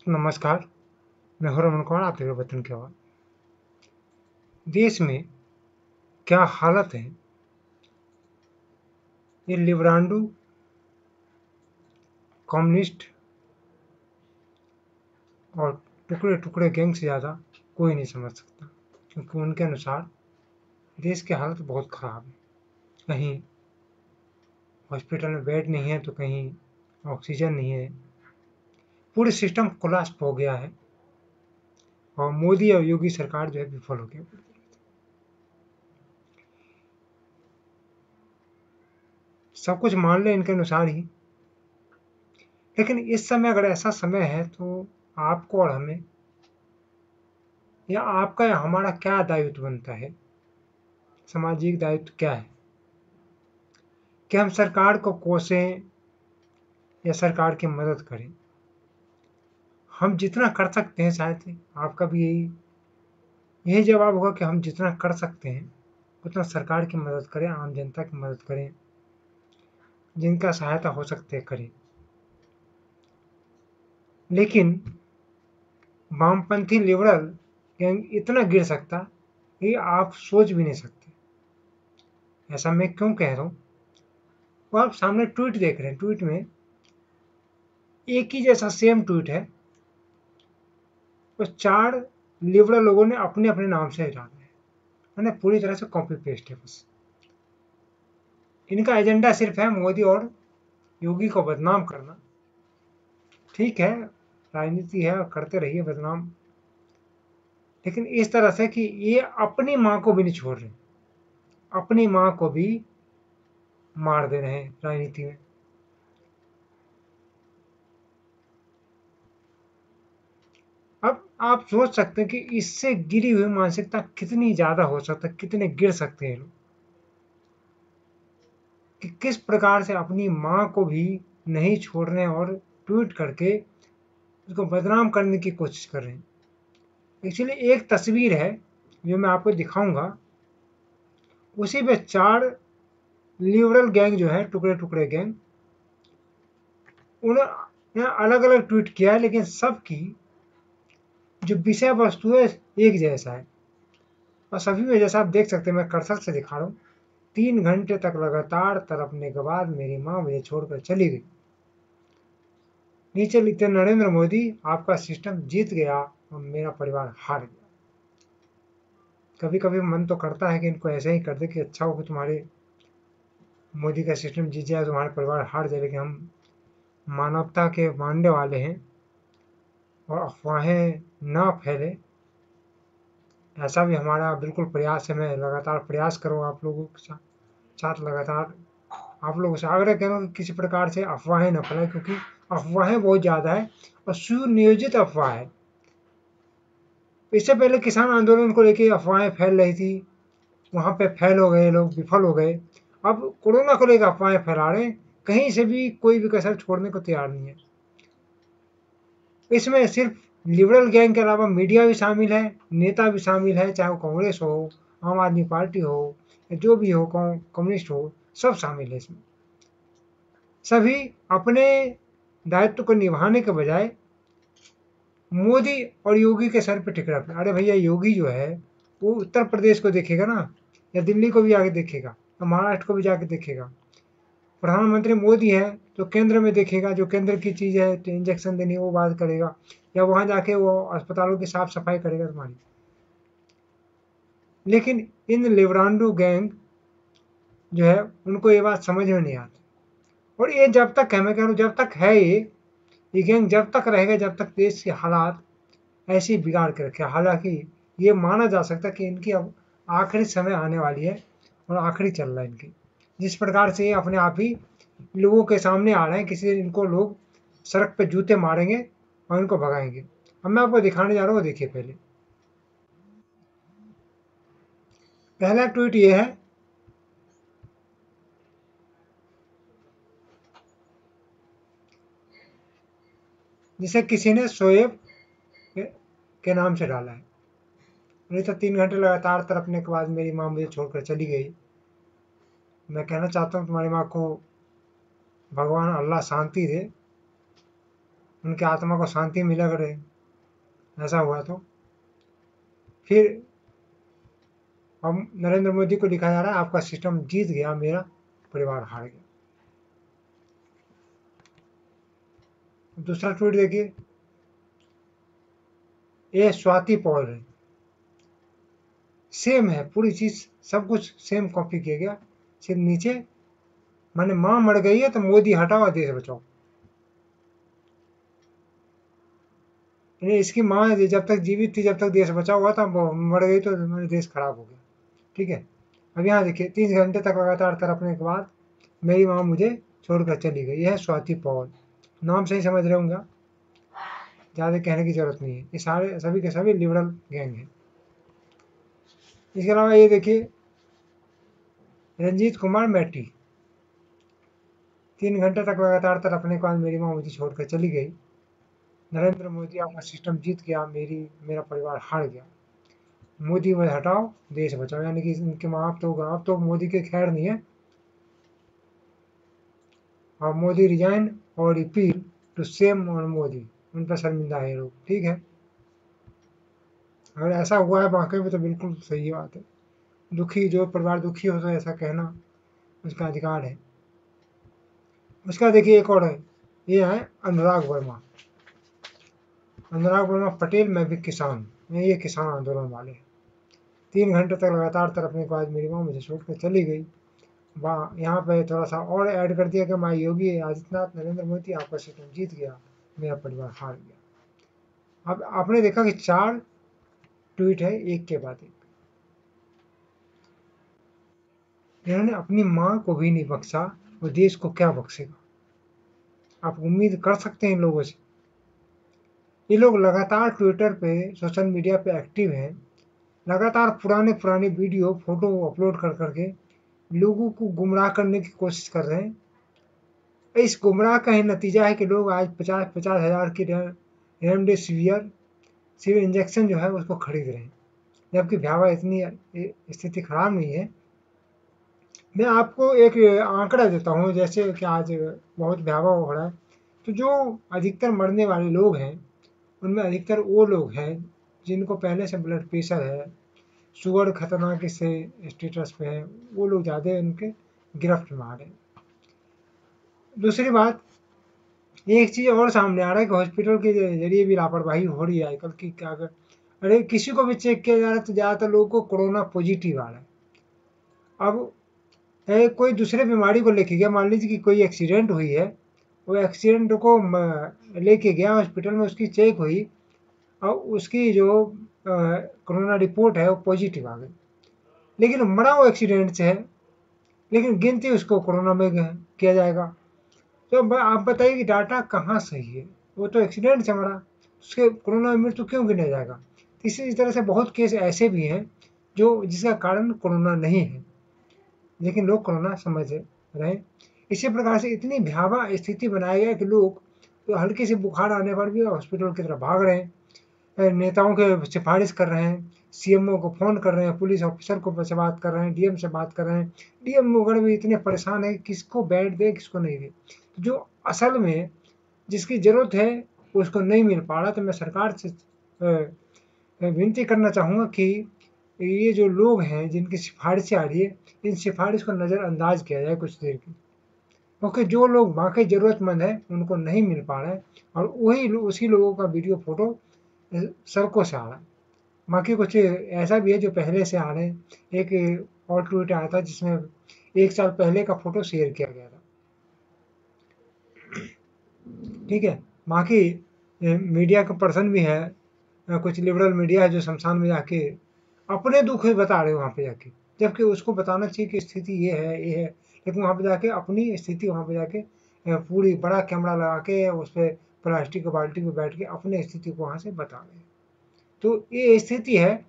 नमस्कार, मैं हूं रमन कुमार, आप देख रहे हैं वतन की आवाज़। देश में क्या हालत है, ये लिब्रांडो कम्युनिस्ट और टुकड़े टुकड़े गैंग से ज़्यादा कोई नहीं समझ सकता, क्योंकि उनके अनुसार देश की हालत बहुत ख़राब है। कहीं हॉस्पिटल में बेड नहीं है तो कहीं ऑक्सीजन नहीं है, पूरे सिस्टम कोलैप्स हो गया है और मोदी और योगी सरकार जो है विफल हो गया। सब कुछ मान लें इनके अनुसार ही, लेकिन इस समय अगर ऐसा समय है तो आपको और हमें या आपका या हमारा क्या दायित्व बनता है, सामाजिक दायित्व क्या है कि हम सरकार को कोसें या सरकार की मदद करें। हम जितना कर सकते हैं, शायद आपका भी यही जवाब होगा कि हम जितना कर सकते हैं उतना सरकार की मदद करें, आम जनता की मदद करें, जिनका सहायता हो सकते है करें। लेकिन वामपंथी लिबरल गैंग इतना गिर सकता ये आप सोच भी नहीं सकते। ऐसा मैं क्यों कह रहा हूँ, वो आप सामने ट्वीट देख रहे हैं, ट्वीट में एक ही जैसा सेम ट्वीट है, तो 4 लिबरल लोगों ने अपने अपने नाम से डाला है, मैंने पूरी तरह से कॉपी पेस्ट है। बस इनका एजेंडा सिर्फ है मोदी और योगी को बदनाम करना। ठीक है, राजनीति है और करते रहिए बदनाम, लेकिन इस तरह से कि ये अपनी माँ को भी नहीं छोड़ रहे, अपनी माँ को भी मार दे रहे हैं राजनीति में। अब आप सोच सकते हैं कि इससे गिरी हुई मानसिकता कितनी ज्यादा हो सकता है, कितने गिर सकते हैं लोग, कि किस प्रकार से अपनी माँ को भी नहीं छोड़ रहे हैं और ट्वीट करके उसको बदनाम करने की कोशिश कर रहे हैं। एक्चुअली एक तस्वीर है जो मैं आपको दिखाऊंगा, उसी पे 4 लिबरल गैंग जो है, टुकड़े टुकड़े गैंग, उन्होंने अलग अलग ट्वीट किया है, लेकिन सबकी जो विषय वस्तु है एक जैसा है। और सभी में जैसा आप देख सकते हैं, मैं कर्सर से दिखा रहा हूँ, 3 घंटे तक लगातार तड़पने के बाद मेरी माँ मुझे छोड़कर चली गई। नीचे लिखते नरेंद्र मोदी आपका सिस्टम जीत गया और मेरा परिवार हार गया। कभी कभी मन तो करता है कि इनको ऐसे ही कर दे कि अच्छा हो कि तुम्हारे मोदी का सिस्टम जीत जाए, तुम्हारा परिवार हार जाए, लेकिन हम मानवता के मानने वाले हैं और अफवाहें ना फैले, ऐसा भी हमारा बिल्कुल प्रयास है। मैं लगातार प्रयास करूँ आप लोगों के साथ लगातार आप लोगों से आग्रह करूँ कि किसी प्रकार से अफवाहें न फैलाएं, क्योंकि अफवाहें बहुत ज़्यादा है और सुनियोजित अफवाह है। इससे पहले किसान आंदोलन को लेकर अफवाहें फैल रही थी, वहाँ पे फेल हो गए लोग, विफल हो गए। अब कोरोना को लेकर अफवाहें फैला रहे हैं, कहीं से भी कोई भी कसर छोड़ने को तैयार नहीं है। इसमें सिर्फ लिबरल गैंग के अलावा मीडिया भी शामिल है, नेता भी शामिल है, चाहे वो कांग्रेस हो, आम आदमी पार्टी हो, जो भी हो, कम्युनिस्ट हो, सब शामिल है इसमें। सभी अपने दायित्व को निभाने के बजाय मोदी और योगी के सर पे टिकरा। अरे भैया, योगी जो है वो उत्तर प्रदेश को देखेगा ना, या दिल्ली को भी आके देखेगा, या महाराष्ट्र को भी जाके देखेगा। प्रधानमंत्री मोदी है तो केंद्र में देखेगा, जो केंद्र की चीज़ है तो इंजेक्शन देनी वो बात करेगा, या वहाँ जाके वो अस्पतालों की साफ सफाई करेगा तुम्हारी। लेकिन इन लिब्रांडो गैंग जो है उनको ये बात समझ में नहीं आती। और ये जब तक है, मैं कह रहा हूँ जब तक है ये गैंग जब तक रहेगा, जब तक देश के हालात ऐसे ही बिगाड़ के रखे। हालांकि ये माना जा सकता है कि इनकी अब आखिरी समय आने वाली है और आखिरी चल रहा है इनकी। जिस प्रकार से ये अपने आप ही लोगों के सामने आ रहे हैं, किसी दिन इनको लोग सड़क पे जूते मारेंगे और इनको भगाएंगे। अब मैं आपको दिखाने जा रहा हूँ, देखिए पहले पहला ट्वीट ये है, जिसे किसी ने शोएब के नाम से डाला है। नहीं तो 3 घंटे लगातार तड़पने के बाद मेरी माँ मुझे छोड़कर चली गई। मैं कहना चाहता हूँ तुम्हारी माँ को भगवान अल्लाह शांति दे। उनकी आत्मा को शांति मिला करे, ऐसा हुआ तो फिर हम नरेंद्र मोदी को लिखा जा रहा है आपका सिस्टम जीत गया, मेरा परिवार हार गया। दूसरा ट्वीट देखिए, ये स्वाति पॉल है, सेम है पूरी चीज, सब कुछ सेम कॉपी किया गया, सिर्फ नीचे माने माँ मर गई है तो मोदी हटाओ देश बचाओ। इसकी माँ जब तक जीवित थी जब तक देश बचा हुआ था, मर गई तो देश खराब हो गया। ठीक है, अब यहाँ देखिए 3 घंटे तक लगातार तड़पने के बाद मेरी माँ मुझे छोड़कर चली गई। यह है स्वाति पॉल, नाम से ही समझ रहे होंगे, ज़्यादा कहने की जरूरत नहीं है, ये सारे सभी के सभी लिबरल गैंग हैं। इसके अलावा ये देखिए रंजीत कुमार मैटी, 3 घंटे तक लगातार तड़पने के बाद मेरी माँ मुझे छोड़कर चली गई। नरेंद्र मोदी आपका सिस्टम जीत गया, मेरा परिवार हार गया। मोदी वह हटाओ देश बचाओ, यानी कि इनके माँ आप तो मोदी के खैर नहीं है। और मोदी रिजाइन और अपील टू सेम और मोदी, उन पर शर्मिंदा है लोग। ठीक है, अगर ऐसा हुआ है वाकई में तो बिल्कुल सही बात है। दुखी जो परिवार दुखी हो तो ऐसा कहना उसका अधिकार है। उसका देखिए एक और है, ये है अनुराग वर्मा। अनुराग वर्मा पटेल मैं भी किसान, मैं ये किसान आंदोलन वाले। 3 घंटे तक लगातार तड़पने के बाद मेरी माँ मुझे छोड़कर चली गई। वाह, यहाँ पे थोड़ा सा और ऐड कर दिया कि मैं योगी आदित्यनाथ नरेंद्र मोदी आपका सिस्टम जीत गया, मेरा परिवार हार गया। अब आपने देखा कि 4 ट्वीट है एक के बाद एक। इन्होंने अपनी माँ को भी नहीं बख्शा, वो देश को क्या बख्शेगा। आप उम्मीद कर सकते हैं इन लोगों से। ये लोग लगातार ट्विटर पे सोशल मीडिया पे एक्टिव हैं, लगातार पुराने पुराने वीडियो फोटो अपलोड कर करके लोगों को गुमराह करने की कोशिश कर रहे हैं। इस गुमराह का ही नतीजा है कि लोग आज 50-50 हज़ार की रेमडेसिवियर सिविल इंजेक्शन जो है उसको खरीद रहे हैं, जबकि भयावह इतनी स्थिति खराब नहीं है। मैं आपको एक आंकड़ा देता हूँ, जैसे कि आज बहुत भयावह हो रहा है, तो जो अधिकतर मरने वाले लोग हैं उनमें अधिकतर वो लोग हैं जिनको पहले से ब्लड प्रेशर है, शुगर खतरनाक से स्टेटस पे है, वो लोग ज़्यादा उनके गिरफ्त में आ रहे हैं। दूसरी बात, एक चीज़ और सामने आ रहा है कि हॉस्पिटल के जरिए भी लापरवाही हो रही है आजकल की। क्या अगर अरे किसी को भी चेक किया जा रहा है तो ज़्यादातर लोगों को कोरोना पॉजिटिव आ रहा है। अब कोई दूसरे बीमारी को लेके गया, मान लीजिए कि कोई एक्सीडेंट हुई है, वो एक्सीडेंट को लेके गया हॉस्पिटल में, उसकी चेक हुई और उसकी जो कोरोना रिपोर्ट है वो पॉजिटिव आ गई, लेकिन मरा वो एक्सीडेंट से है, लेकिन गिनती उसको कोरोना में किया जाएगा। तो आप बताइए कि डाटा कहाँ सही है, वो तो एक्सीडेंट से मरा, उसके कोरोना में मृत्यु क्यों गिना जाएगा। इसी तरह से बहुत केस ऐसे भी हैं जो जिसका कारण कोरोना नहीं है, लेकिन लोग कोरोना समझ रहे हैं। इसी प्रकार से इतनी भयावह स्थिति बनाई है कि लोग तो हल्के से बुखार आने पर भी हॉस्पिटल की तरफ भाग रहे हैं, नेताओं के सिफारिश कर रहे हैं, सीएमओ को फ़ोन कर रहे हैं, पुलिस ऑफिसर को से बात कर रहे हैं, डीएम से बात कर रहे हैं। डीएम वगैरह भी इतने परेशान है कि किसको बेड दे किसको नहीं दे, जो असल में जिसकी ज़रूरत है उसको नहीं मिल पा रहा। तो मैं सरकार से विनती करना चाहूँगा कि ये जो लोग हैं जिनकी सिफारिशें आ रही है, इन सिफारिश को नज़रअंदाज किया जाए कुछ देर के, क्योंकि जो लोग वाकई ज़रूरतमंद हैं उनको नहीं मिल पा रहा है, और वही उसी लोगों का वीडियो फोटो सड़कों से आ रहा है। बाकी कुछ ऐसा भी है जो पहले से आ रहे हैं। एक और ट्वीट आया था जिसमें 1 साल पहले का फोटो शेयर किया गया था। ठीक है, बाकी मीडिया का पर्सन भी है, कुछ लिबरल मीडिया है जो शमशान में जाके अपने दुख ही बता रहे हो वहाँ पे जाके, जबकि उसको बताना चाहिए कि स्थिति ये है, लेकिन वहाँ पे जाके अपनी स्थिति वहाँ पे जाके पूरी बड़ा कैमरा लगा के उस पर प्लास्टिक की बाल्टी पे बैठ के अपने स्थिति को वहाँ से बता रहे हैं। तो ये स्थिति है,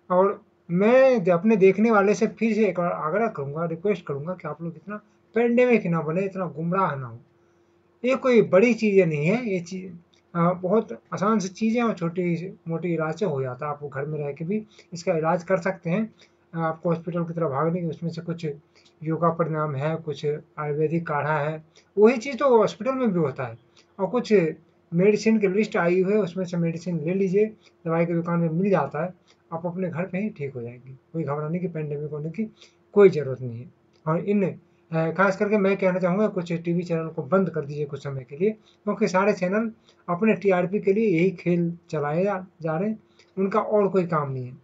और मैं अपने देखने वाले से फिर से एक बार आग्रह करूँगा, रिक्वेस्ट करूँगा कि आप लोग इतना पेंडेमिक ना बने, इतना गुमराह ना हो। ये कोई बड़ी चीज़ें नहीं है, ये चीज़ बहुत आसान सी चीज़ें और छोटी मोटी इलाज से हो जाता है। आप घर में रह के भी इसका इलाज कर सकते हैं। आपको हॉस्पिटल की तरफ भागने की, उसमें से कुछ योगा प्राणायाम है, कुछ आयुर्वेदिक काढ़ा है, वही चीज़ तो हॉस्पिटल में भी होता है। और कुछ मेडिसिन की लिस्ट आई हुई है, उसमें से मेडिसिन ले लीजिए, दवाई की दुकान में मिल जाता है, आप अपने घर पे ही ठीक हो जाएंगे। कोई घबराने की, पेंडेमिक होने की कोई ज़रूरत नहीं है। और इन खास करके मैं कहना चाहूँगा कुछ टीवी चैनल को बंद कर दीजिए कुछ समय के लिए, क्योंकि सारे चैनल अपने टीआरपी के लिए यही खेल चलाए जा रहे हैं, उनका और कोई काम नहीं है।